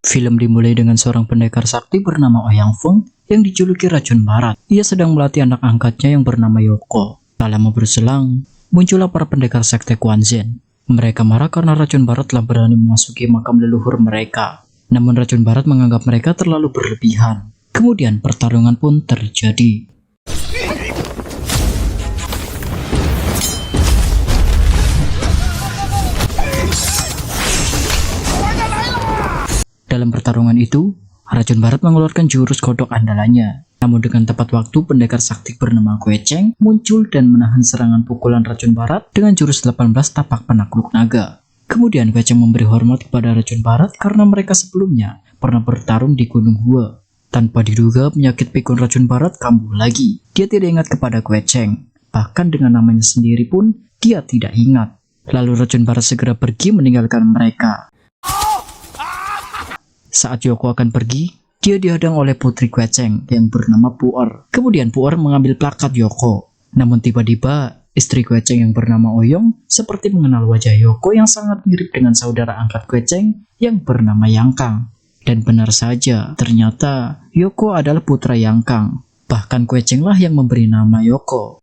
Film dimulai dengan seorang pendekar sakti bernama Ouyang Feng yang dijuluki Racun Barat. Ia sedang melatih anak angkatnya yang bernama Yoko. Tak lama berselang, muncullah para pendekar sekte Quanzhen. Mereka marah karena Racun Barat telah berani memasuki makam leluhur mereka. Namun Racun Barat menganggap mereka terlalu berlebihan. Kemudian pertarungan pun terjadi. Dalam pertarungan itu, Racun Barat mengeluarkan jurus kodok andalannya. Namun dengan tepat waktu, pendekar sakti bernama Kue Cheng muncul dan menahan serangan pukulan Racun Barat dengan jurus 18 tapak penakluk naga. Kemudian Kue Cheng memberi hormat kepada Racun Barat karena mereka sebelumnya pernah bertarung di Gunung Hua. Tanpa diduga, penyakit pikun Racun Barat kambuh lagi. Dia tidak ingat kepada Kue Cheng. Bahkan dengan namanya sendiri pun, dia tidak ingat. Lalu Racun Barat segera pergi meninggalkan mereka. Saat Yoko akan pergi, dia dihadang oleh putri Kue Cheng yang bernama Pu'er. Kemudian Pu'er mengambil plakat Yoko. Namun tiba-tiba, istri Kue Cheng yang bernama Ouyang seperti mengenal wajah Yoko yang sangat mirip dengan saudara angkat Kue Cheng yang bernama Yang Kang. Dan benar saja, ternyata Yoko adalah putra Yang Kang. Bahkan Kue Cheng lah yang memberi nama Yoko.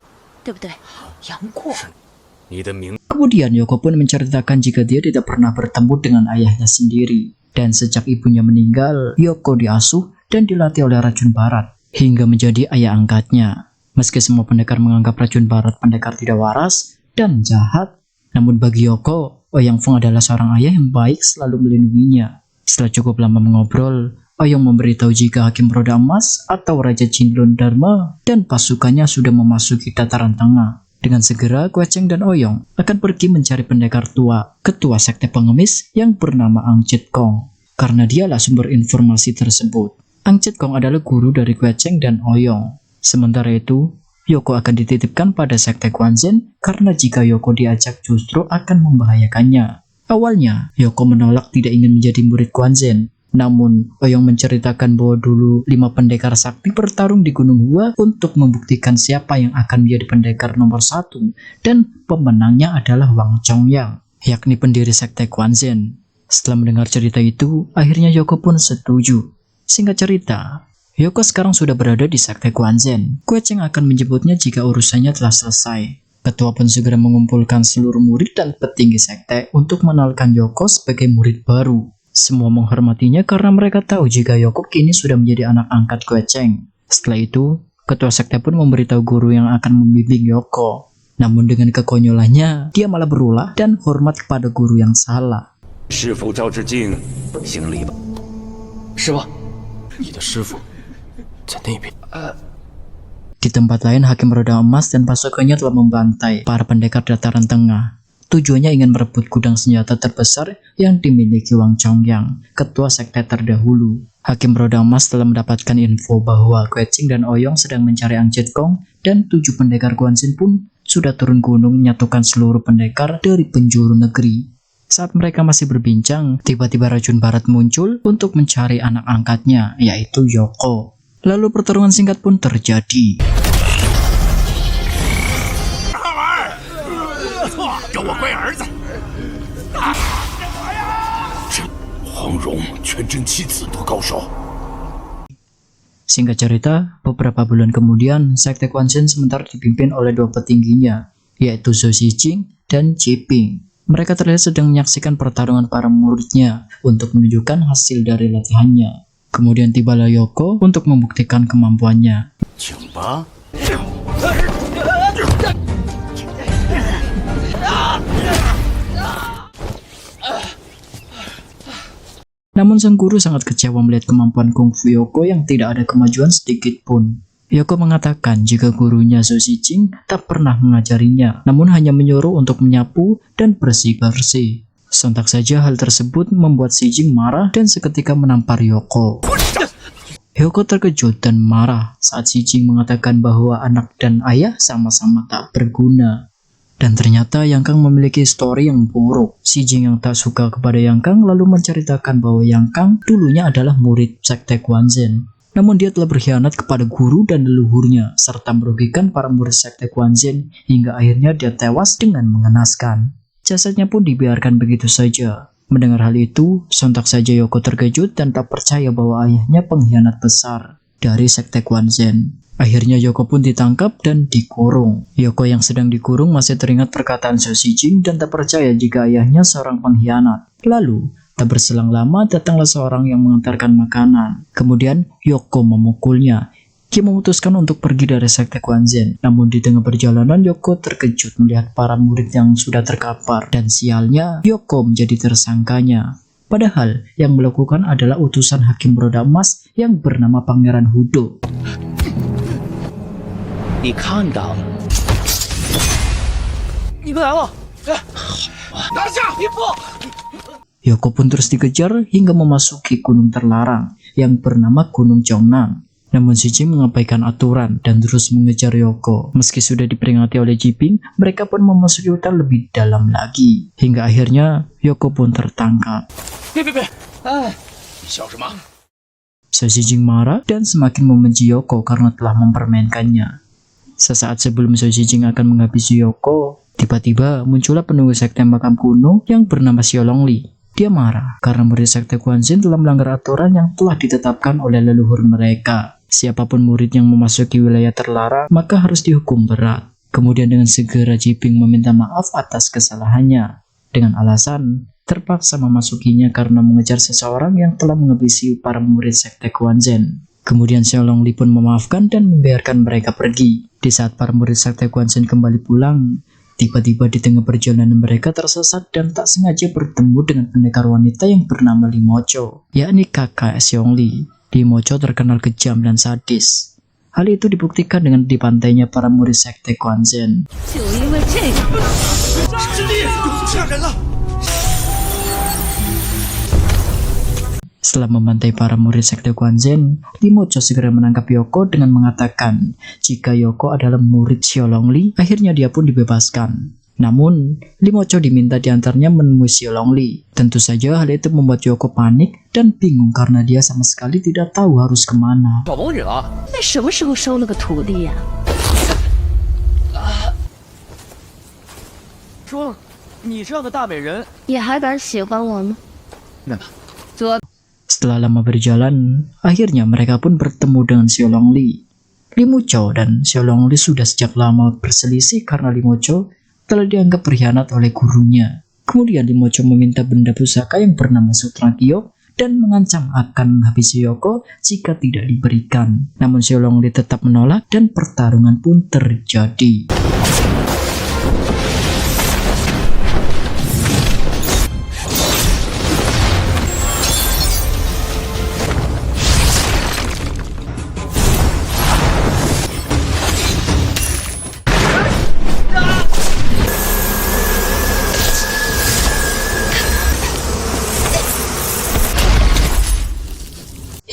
Kemudian Yoko pun menceritakan jika dia tidak pernah bertemu dengan ayahnya sendiri. Dan sejak ibunya meninggal, Yoko diasuh dan dilatih oleh Racun Barat hingga menjadi ayah angkatnya. Meski semua pendekar menganggap Racun Barat pendekar tidak waras dan jahat, namun bagi Yoko, Ouyang Feng adalah seorang ayah yang baik selalu melindunginya. Setelah cukup lama mengobrol, Ouyang memberitahu jika Hakim Roda Emas atau Raja Jinlun Dharma dan pasukannya sudah memasuki dataran tengah. Dengan segera, Kue Cheng dan Ouyang akan pergi mencari pendekar tua, ketua sekte pengemis yang bernama Ang Chit Kong. Karena dialah sumber informasi tersebut. Ang Chit Kong adalah guru dari Kue Cheng dan Ouyang. Sementara itu, Yoko akan dititipkan pada sekte Quanzhen karena jika Yoko diajak justru akan membahayakannya. Awalnya, Yoko menolak tidak ingin menjadi murid Quanzhen. Namun, Ouyang menceritakan bahwa dulu 5 pendekar sakti bertarung di Gunung Hua untuk membuktikan siapa yang akan menjadi pendekar nomor 1 dan pemenangnya adalah Wang Chongyang, yakni pendiri sekte Quanzhen. Setelah mendengar cerita itu, akhirnya Yoko pun setuju. Singkat cerita, Yoko sekarang sudah berada di sekte Quanzhen. Kue Cheng akan menyebutnya jika urusannya telah selesai. Ketua pun segera mengumpulkan seluruh murid dan petinggi sekte untuk mengenalkan Yoko sebagai murid baru. Semua menghormatinya karena mereka tahu jika Yoko kini sudah menjadi anak angkat Kue Cheng. Setelah itu, ketua sekte pun memberitahu guru yang akan membimbing Yoko. Namun dengan kekonyolannya, dia malah berulah dan hormat kepada guru yang salah. Di tempat lain, Hakim Roda Emas dan pasukannya telah membantai para pendekar dataran tengah. Tujuannya ingin merebut gudang senjata terbesar yang dimiliki Wang Chongyang, ketua sekte terdahulu. Hakim Roda Emas telah mendapatkan info bahwa Kue Cheng dan Ouyang sedang mencari Ang Chit Kong dan 7 pendekar Quanzhen pun sudah turun gunung menyatukan seluruh pendekar dari penjuru negeri. Saat mereka masih berbincang, tiba-tiba Racun Barat muncul untuk mencari anak angkatnya, yaitu Yoko. Lalu pertarungan singkat pun terjadi. Singkat cerita, beberapa bulan kemudian, sekte Quanzhen sementara dipimpin oleh 2 petingginya, yaitu Zhou Xijing dan Ji Ping. Mereka terlihat sedang menyaksikan pertarungan para muridnya untuk menunjukkan hasil dari latihannya. Kemudian tibalah Yoko untuk membuktikan kemampuannya. Namun sang guru sangat kecewa melihat kemampuan kungfu Yoko yang tidak ada kemajuan sedikit pun. Yoko mengatakan jika gurunya Zhou Xijing tak pernah mengajarinya, namun hanya menyuruh untuk menyapu dan bersih-bersih. Sontak saja hal tersebut membuat Xijing marah dan seketika menampar Yoko. Yoko terkejut dan marah saat Xijing mengatakan bahwa anak dan ayah sama-sama tak berguna. Dan ternyata Yang Kang memiliki histori yang buruk. Xijing yang tak suka kepada Yang Kang lalu menceritakan bahwa Yang Kang dulunya adalah murid sekte Quanzhen. Namun dia telah berkhianat kepada guru dan leluhurnya, serta merugikan para murid sekte Quanzhen hingga akhirnya dia tewas dengan mengenaskan. Jasadnya pun dibiarkan begitu saja. Mendengar hal itu, sontak saja Yoko terkejut dan tak percaya bahwa ayahnya pengkhianat besar dari sekte Quanzhen. Akhirnya Yoko pun ditangkap dan dikurung. Yoko yang sedang dikurung masih teringat perkataan Xiao Xijing dan tak percaya jika ayahnya seorang pengkhianat. Lalu, tak berselang lama datanglah seorang yang mengantarkan makanan. Kemudian Yoko memukulnya. Dia memutuskan untuk pergi dari sekte Quanzhen. Namun di tengah perjalanan Yoko terkejut melihat para murid yang sudah terkapar. Dan sialnya, Yoko menjadi tersangkanya. Padahal yang melakukan adalah utusan Hakim Roda Emas yang bernama Pangeran Hudo. Yoko pun terus dikejar hingga memasuki gunung terlarang yang bernama Gunung Chongnam. Namun Xijing mengabaikan aturan dan terus mengejar Yoko. Meski sudah diperingati oleh Jiping, mereka pun memasuki hutan lebih dalam lagi. Hingga akhirnya Yoko pun tertangkap. Xiao Xijing marah dan semakin membenci Yoko karena telah mempermainkannya. Sesaat sebelum Xiao Xijing akan menghabisi Yoko, tiba-tiba muncullah penunggu sekte makam kuno yang bernama Xiao Longli. Dia marah karena murid sekte Quanzhen telah melanggar aturan yang telah ditetapkan oleh leluhur mereka. Siapapun murid yang memasuki wilayah terlarang maka harus dihukum berat. Kemudian dengan segera Jiping meminta maaf atas kesalahannya dengan alasan terpaksa memasukinya karena mengejar seseorang yang telah menghabisi para murid sekte Quanzhen. Kemudian Xiao Longli pun memaafkan dan membiarkan mereka pergi. Di saat para murid sekte Quanzhen kembali pulang, tiba-tiba di tengah perjalanan mereka tersesat dan tak sengaja bertemu dengan pendekar wanita yang bernama Li Mocho, yakni kakak Xiao Longli. Li Mocho terkenal kejam dan sadis. Hal itu dibuktikan dengan dipantainya para murid sekte Quanzhen. Setelah membantai para murid sekte Quanzhen, Li Mocho segera menangkap Yoko dengan mengatakan jika Yoko adalah murid Xiao Longli, akhirnya dia pun dibebaskan. Namun, Li Mocho diminta diantaranya menemui Xiao Longli. Tentu saja hal itu membuat Yoko panik dan bingung karena dia sama sekali tidak tahu harus kemana. Setelah lama berjalan, akhirnya mereka pun bertemu dengan Xiao Longli. Li Mocho dan Xiao Longli sudah sejak lama berselisih karena Li Mocho telah dianggap berkhianat oleh gurunya. Kemudian Li Mocho meminta benda pusaka yang bernama Sutra Giok dan mengancam akan menghabisi Yoko jika tidak diberikan. Namun Xiao Longli tetap menolak dan pertarungan pun terjadi.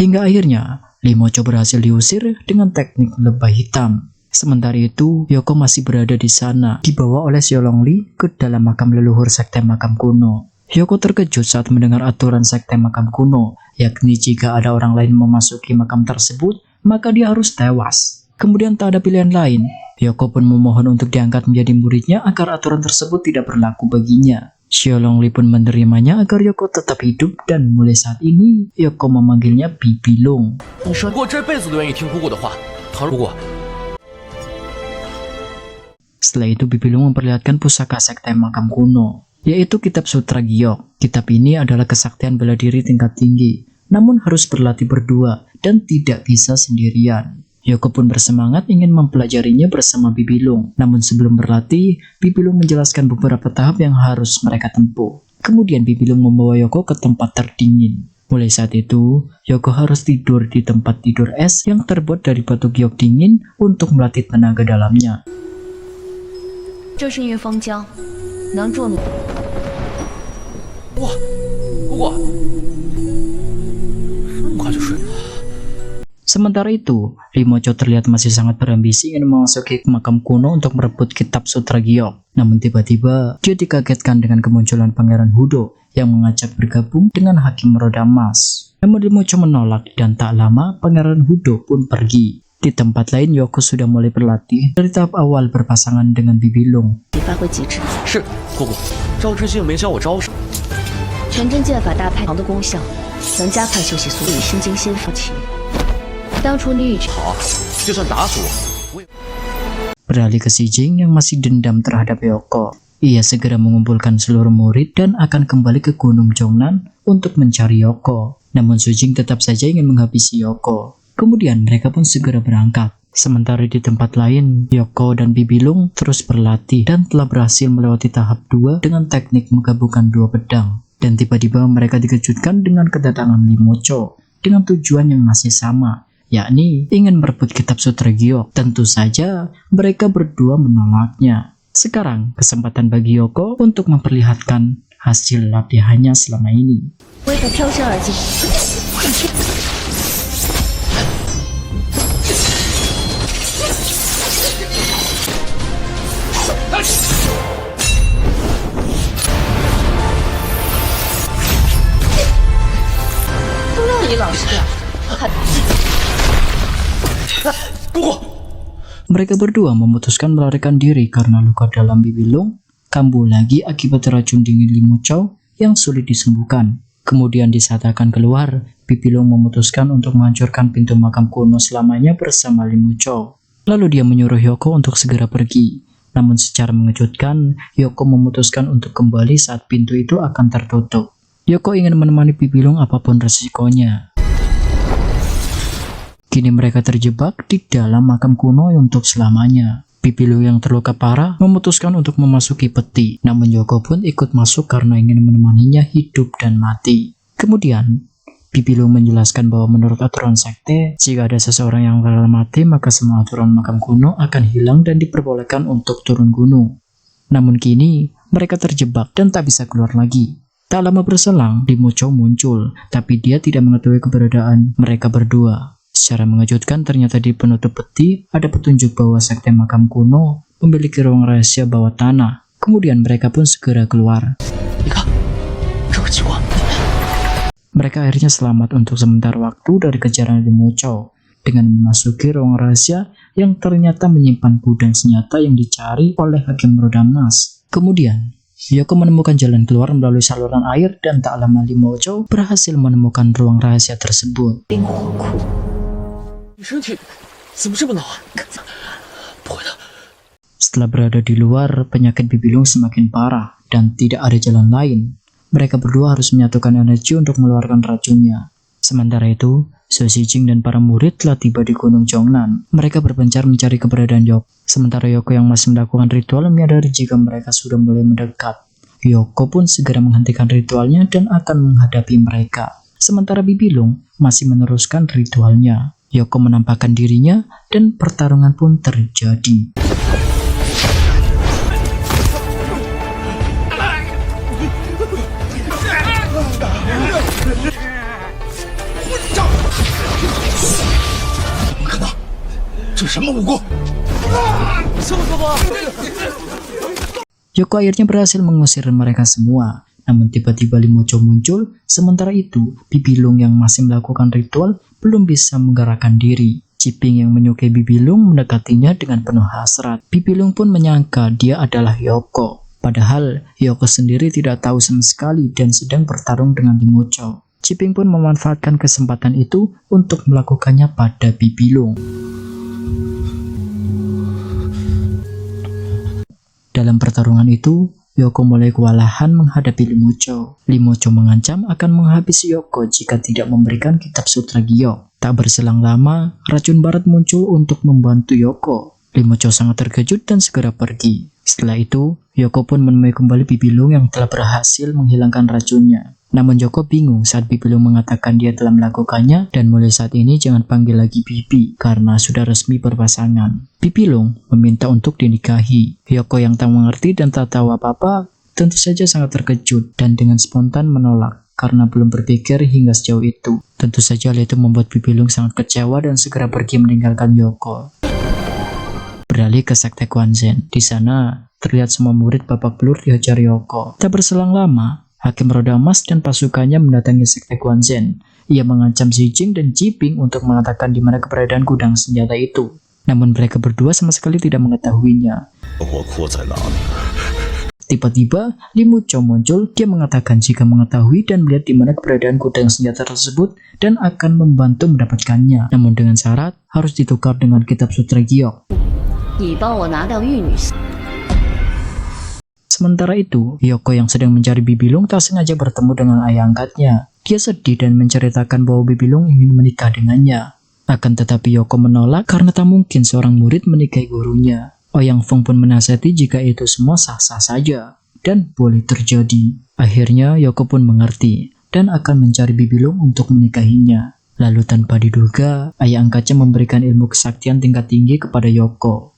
Hingga akhirnya, Li Mocho berhasil diusir dengan teknik lebah hitam. Sementara itu, Yoko masih berada di sana, dibawa oleh Xiao Longli ke dalam makam leluhur sekte makam kuno. Yoko terkejut saat mendengar aturan sekte makam kuno, yakni jika ada orang lain memasuki makam tersebut, maka dia harus tewas. Kemudian tak ada pilihan lain, Yoko pun memohon untuk diangkat menjadi muridnya agar aturan tersebut tidak berlaku baginya. Xiao Longli pun menerimanya agar Yoko tetap hidup dan mulai saat ini Yoko memanggilnya Bibi Long. Setelah itu Bibi Long memperlihatkan pusaka sekte makam kuno, yaitu Kitab Sutra Giok. Kitab ini adalah kesaktian bela diri tingkat tinggi, namun harus berlatih berdua dan tidak bisa sendirian. Yoko pun bersemangat ingin mempelajarinya bersama Bibi Long. Namun sebelum berlatih, Bibi Long menjelaskan beberapa tahap yang harus mereka tempuh. Kemudian Bibi Long membawa Yoko ke tempat terdingin. Mulai saat itu, Yoko harus tidur di tempat tidur es yang terbuat dari batu giok dingin untuk melatih tenaga dalamnya. Sementara itu, Li Mocho terlihat masih sangat berambisi ingin memasuki makam kuno untuk merebut kitab Sutra Giok. Namun tiba-tiba, dia dikagetkan dengan kemunculan Pangeran Hudo yang mengajak bergabung dengan Hakim Roda Emas. Namun Li Mocho menolak dan tak lama Pangeran Hudo pun pergi. Di tempat lain, Yoko sudah mulai berlatih dari tahap awal berpasangan dengan Bibi Long. 全真剑法大派的功效，能加快休息速度与心经心复期。当初绿之好，就算打死我也。 Beralih ke Si Jing yang masih dendam terhadap Yoko. Ia segera mengumpulkan seluruh murid dan akan kembali ke Gunung Jongnan untuk mencari Yoko. Namun Su Jing tetap saja ingin menghabisi Yoko. Kemudian mereka pun segera berangkat. Sementara di tempat lain, Yoko dan Bibilung terus berlatih dan telah berhasil melewati tahap 2 dengan teknik menggabungkan dua pedang. Dan tiba-tiba mereka dikejutkan dengan kedatangan Limocho dengan tujuan yang masih sama, yakni ingin merebut kitab sutra Giok. Tentu saja mereka berdua menolaknya. Sekarang kesempatan bagi Yoko untuk memperlihatkan hasil latihannya selama ini. 微的飘身而进，都让你老实点，还 Mereka berdua memutuskan melarikan diri karena luka dalam Bibilung kambuh lagi akibat racun dingin Limocho yang sulit disembuhkan. Kemudian di saat akan keluar, Bibilung memutuskan untuk menghancurkan pintu makam kuno selamanya bersama Limocho. Lalu dia menyuruh Yoko untuk segera pergi. Namun secara mengejutkan, Yoko memutuskan untuk kembali saat pintu itu akan tertutup. Yoko ingin menemani Bibilung apapun resikonya. Kini mereka terjebak di dalam makam kuno untuk selamanya. Bibilung yang terluka parah memutuskan untuk memasuki peti. Namun Yoko pun ikut masuk karena ingin menemaninya hidup dan mati. Kemudian, Bibilung menjelaskan bahwa menurut aturan sekte, jika ada seseorang yang telah mati, maka semua aturan makam kuno akan hilang dan diperbolehkan untuk turun gunung. Namun kini, mereka terjebak dan tak bisa keluar lagi. Tak lama berselang, Limocho muncul, tapi dia tidak mengetahui keberadaan mereka berdua. Secara mengejutkan, ternyata di penutup peti ada petunjuk bahwa sekte makam kuno memiliki ruang rahasia bawah tanah. Kemudian mereka pun segera keluar. Mereka akhirnya selamat untuk sementara waktu dari kejaran Limocho dengan memasuki ruang rahasia yang ternyata menyimpan gudang senjata yang dicari oleh Hakim Roda Emas. Kemudian, Yoko menemukan jalan keluar melalui saluran air dan tak lama Limocho berhasil menemukan ruang rahasia tersebut. Setelah berada di luar, penyakit Bibilung semakin parah dan tidak ada jalan lain. Mereka berdua harus menyatukan energi untuk mengeluarkan racunnya. Sementara itu, Su Jing dan para murid telah tiba di Gunung Jongnan. Mereka berpencar mencari keberadaan Yoko. Sementara Yoko yang masih melakukan ritual menyadari jika mereka sudah mulai mendekat. Yoko pun segera menghentikan ritualnya dan akan menghadapi mereka. Sementara Bibilung masih meneruskan ritualnya. Yoko menampakkan dirinya dan pertarungan pun terjadi. Yoko akhirnya berhasil mengusir mereka semua. Namun tiba-tiba Limocho muncul, sementara itu Bibilung yang masih melakukan ritual belum bisa menggerakkan diri. Ciping yang menyukai Bibilung mendekatinya dengan penuh hasrat. Bibilung pun menyangka dia adalah Yoko. Padahal Yoko sendiri tidak tahu sama sekali dan sedang bertarung dengan Limocho. Ciping pun memanfaatkan kesempatan itu untuk melakukannya pada Bibilung. Dalam pertarungan itu, Yoko mulai kewalahan menghadapi Limocho. Limocho mengancam akan menghabisi Yoko jika tidak memberikan kitab sutra Giok. Tak berselang lama, racun barat muncul untuk membantu Yoko. Limocho sangat terkejut dan segera pergi. Setelah itu, Yoko pun menemui kembali Bibilung yang telah berhasil menghilangkan racunnya. Namun Yoko bingung saat Bibilung mengatakan dia telah melakukannya dan mulai saat ini jangan panggil lagi Bibi karena sudah resmi berpasangan. Bibilung meminta untuk dinikahi. Yoko yang tak mengerti dan tak tahu apa-apa tentu saja sangat terkejut dan dengan spontan menolak karena belum berpikir hingga sejauh itu. Tentu saja hal itu membuat Bibilung sangat kecewa dan segera pergi meninggalkan Yoko. Beralih ke sekte Quanzhen. Di sana terlihat semua murid babak belur dihajar Yoko. Tak berselang lama, Hakim Roda Emas dan pasukannya mendatangi sekte Quanzhen. Ia mengancam Si Jing dan Jiping untuk mengatakan di mana keberadaan gudang senjata itu. Namun mereka berdua sama sekali tidak mengetahuinya. Tiba-tiba, Li Mucho muncul. Dia mengatakan jika mengetahui dan melihat di mana keberadaan gudang senjata tersebut dan akan membantu mendapatkannya. Namun dengan syarat harus ditukar dengan kitab sutra Giok. 你帮我拿到玉女星。 Sementara itu, Yoko yang sedang mencari Bibilung tak sengaja bertemu dengan ayah angkatnya. Dia sedih dan menceritakan bahwa Bibilung ingin menikah dengannya. Akan tetapi Yoko menolak karena tak mungkin seorang murid menikahi gurunya. Ouyang Feng pun menasihati jika itu semua sah-sah saja dan boleh terjadi. Akhirnya Yoko pun mengerti dan akan mencari Bibilung untuk menikahinya. Lalu tanpa diduga, ayah angkatnya memberikan ilmu kesaktian tingkat tinggi kepada Yoko.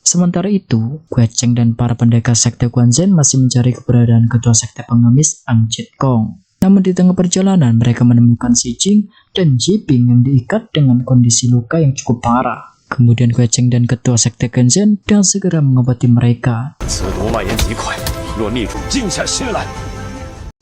Sementara itu, Kue Cheng dan para pendekar sekte Guanzhen masih mencari keberadaan ketua sekte pengemis Ang Chit Kong. Namun di tengah perjalanan, mereka menemukan Xi Jing dan Ji Ping yang diikat dengan kondisi luka yang cukup parah. Kemudian Kue Cheng dan ketua sekte Guanzhen dengan segera mengobati mereka.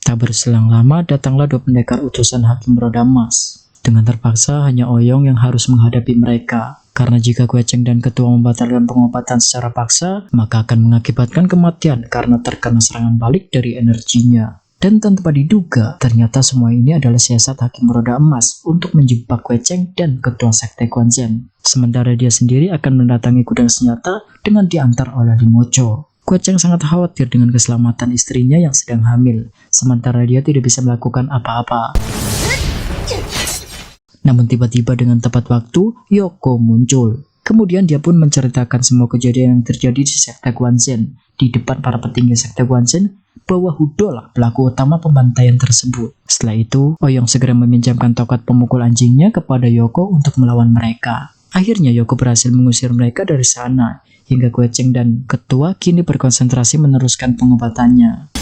Tak berselang lama, datanglah dua pendekar utusan Hakim Roda Emas. Dengan terpaksa, hanya Ouyang yang harus menghadapi mereka. Karena jika Kue Cheng dan ketua membatalkan pengobatan secara paksa, maka akan mengakibatkan kematian karena terkena serangan balik dari energinya. Dan tanpa diduga, ternyata semua ini adalah siasat Hakim Roda Emas untuk menjebak Kue Cheng dan ketua sekte Guanzhen. Sementara dia sendiri akan mendatangi gudang senjata dengan diantar oleh Li Mucho. Kue Cheng sangat khawatir dengan keselamatan istrinya yang sedang hamil, sementara dia tidak bisa melakukan apa-apa. Namun tiba-tiba dengan tepat waktu, Yoko muncul. Kemudian dia pun menceritakan semua kejadian yang terjadi di sekte Guanzhen di depan para petinggi sekte Guanzhen bahwa Hudo lah pelaku utama pembantaian tersebut. Setelah itu, Ouyang segera meminjamkan tongkat pemukul anjingnya kepada Yoko untuk melawan mereka. Akhirnya Yoko berhasil mengusir mereka dari sana, hingga Kue Cheng dan ketua kini berkonsentrasi meneruskan pengobatannya.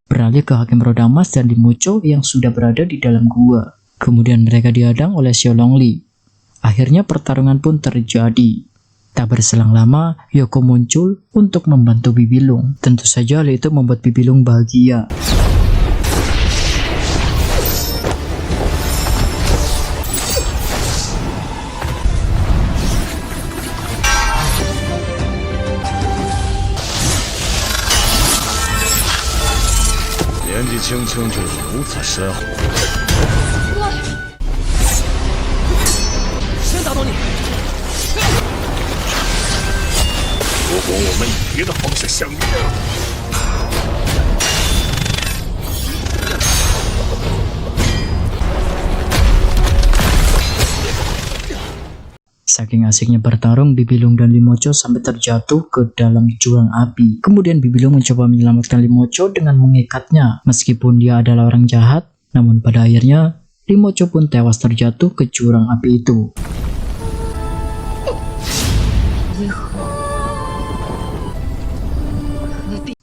Beralih ke Hakim Roda Emas dan Li Mucho yang sudah berada di dalam gua. Kemudian mereka dihadang oleh Xiaolong Li. Akhirnya pertarungan pun terjadi. Tak berselang lama, Yoko muncul untuk membantu Bibilung. Tentu saja hal itu membuat Bibilung bahagia. Saking asiknya bertarung, Bibilung dan Li Mucho sampai terjatuh ke dalam jurang api. Kemudian Bibilung mencoba menyelamatkan Li Mucho dengan mengikatnya. Meskipun dia adalah orang jahat, namun pada akhirnya Li Mucho pun tewas terjatuh ke jurang api itu.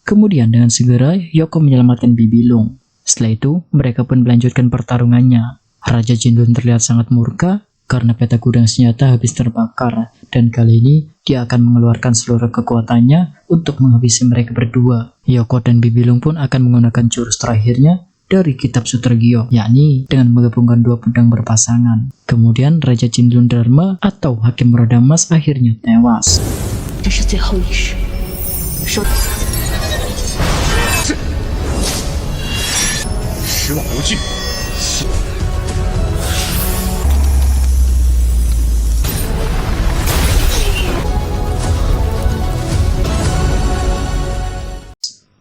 Kemudian dengan segera Yoko menyelamatkan Bibilung. Setelah itu, mereka pun melanjutkan pertarungannya. Raja Jinlun terlihat sangat murka karena peta gudang senjata habis terbakar, dan kali ini dia akan mengeluarkan seluruh kekuatannya untuk menghabisi mereka berdua. Yoko dan Bibilung pun akan menggunakan jurus terakhirnya dari kitab sutra Giok, yakni dengan menggabungkan dua pedang berpasangan. Kemudian Raja Jinlun Dharma atau Hakim Roda Emas akhirnya tewas.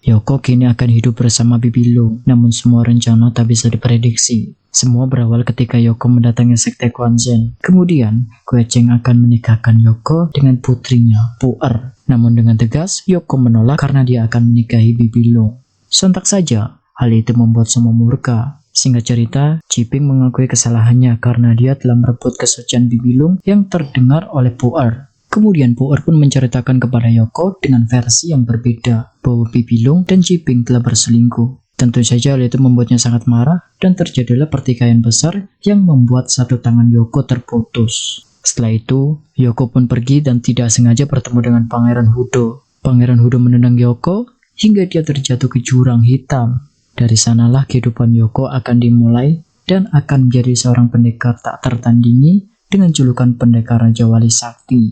Yoko kini akan hidup bersama Bibilung, namun semua rencana tak bisa diprediksi. Semua berawal ketika Yoko mendatangi sekte Guanzhen. Kemudian, Kue Cheng akan menikahkan Yoko dengan putrinya, Pu'er. Namun dengan tegas, Yoko menolak karena dia akan menikahi Bibilung. Sontak saja, hal itu membuat semua murka. Singkat cerita, Ji Ping mengakui kesalahannya karena dia telah merebut kesucian Bibilung yang terdengar oleh Pu'er. Kemudian Pu'er pun menceritakan kepada Yoko dengan versi yang berbeda bahwa Bibilung dan Ji Ping telah berselingkuh. Tentu saja hal itu membuatnya sangat marah dan terjadilah pertikaian besar yang membuat satu tangan Yoko terputus. Setelah itu, Yoko pun pergi dan tidak sengaja bertemu dengan Pangeran Hudo. Pangeran Hudo menendang Yoko hingga dia terjatuh ke jurang hitam. Dari sanalah kehidupan Yoko akan dimulai dan akan menjadi seorang pendekar tak tertandingi dengan julukan pendekar Raja Wali Sakti.